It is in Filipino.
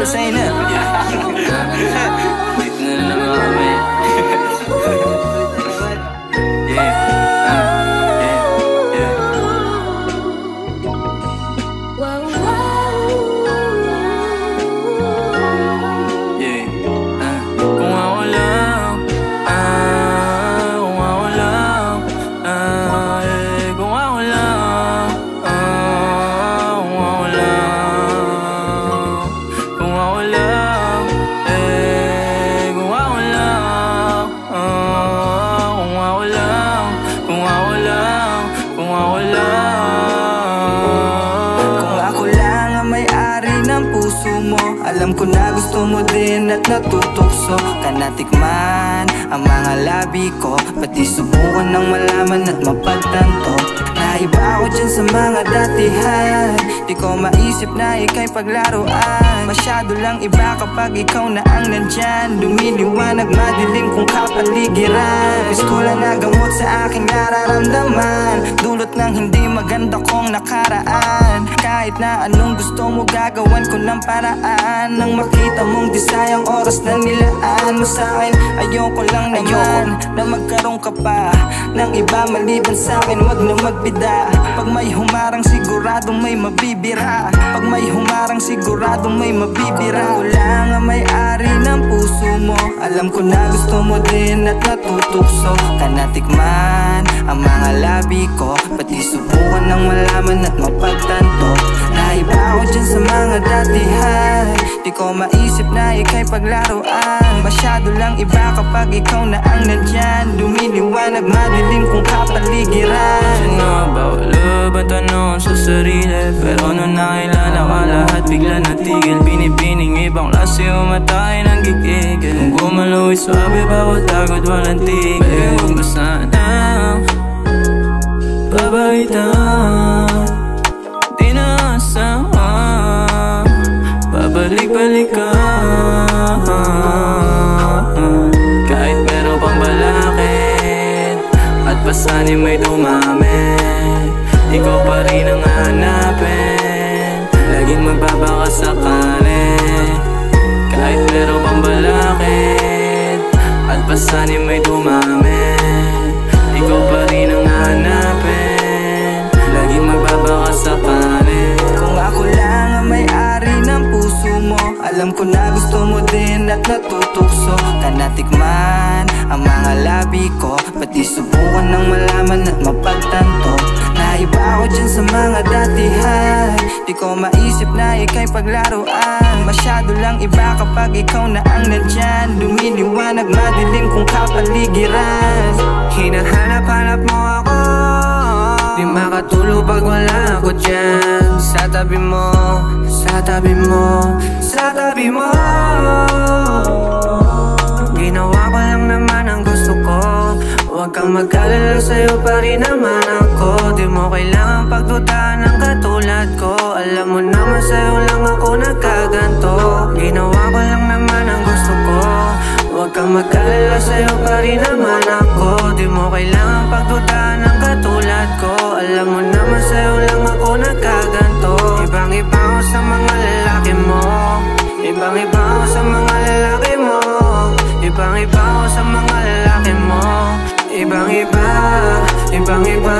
basahin na. Dito na naman kami. Alam ko na gusto mo din at natutukso ka na tikman ang mga labi ko, pati subukan ng malaman at mapagtanto na iba ako dyan sa mga datihan. Di ko maisip na ika'y paglaruan. Masyado lang iba kapag ikaw na ang nandyan. Lumiliwanag madilim kung kapaligiran. Pistola na gamot sa aking nararamdaman, dulot ng hindi maganda kong nakaraan. Kahit na anong gusto mo gagawan ko ng paraan. Nang makita mong di sayang oras na nilaan mo sa'kin, ayoko lang naman na magkaroon ka pa ng iba maliban sa'kin. Wag na magbida. Pag may humarang siguradong may mabibira. Pag may humarang siguradong may mabibira. Ako lang ang may-ari ng puso mo. Alam ko na gusto mo din at natutukso ka na tikman ang mga labi ko, pati subukan ng malaman at mapagtanto na iba ako dyan sa mga datihan. Di ko maisip na ika'y paglaruan. Masyado lang iba kapag ikaw na ang nandyan. Lumiliwanag madilim kung kapaligiran. Sino bawal ba tanong sa sarili? Pero nung nakilala ka lahat bigla natigil. Binibining ibang klase umatay ng gigigil. Kung gumalaw ay swabe bawat agad walang tigil. Pero huwag mo sanang babaitan. Di na asawa babalik-balikan. Kahit meron pang balakid at pasanin may dumami, ikaw pa rin ang hanapin. Laging magbabaka sakali. Kahit meron pang balakid at pasanin may dumami, ikaw pa rin ang hanapin. Laging magbabaka sakali. Kung ako lang ang may-ari ng puso mo, alam ko na gusto mo din at natutukso ka na tikman ang mga labi ko, pati subukan ng malaman at mapagtanto na iba ako dyan sa mga datihan. Di ko maisip na ika'y paglaruan. Masyado lang iba kapag ikaw na ang nandyan. Lumiliwanag madilim kung kapaligiran. Hinahanap-hanap mo ako, di makatulog pag wala ako dyan. Sa tabi mo, sa tabi mo, sa tabi mo. Ginawa ko lang naman ang gusto ko. Huwag kang mag-alala, sa'yo pa rin naman ako. Di mo kailangan pagdudahan ng katulad ko. Alam mo naman sa'yo lang ako nagkaganto. Ginawa ko lang naman ang gusto ko. Huwag kang mag-alala, sa'yo pa rin naman ako. Di mo kailangan pagdudahan ng katulad ko. Alam mo naman sa'yo lang ako nagkaganto. Ibang-iba ako sa mga lalaki mo. Ibang-iba ako sa mga lalaki mo. Ibang-iba ako sa mga lalaki mo. Ibang-iba, ibang-iba.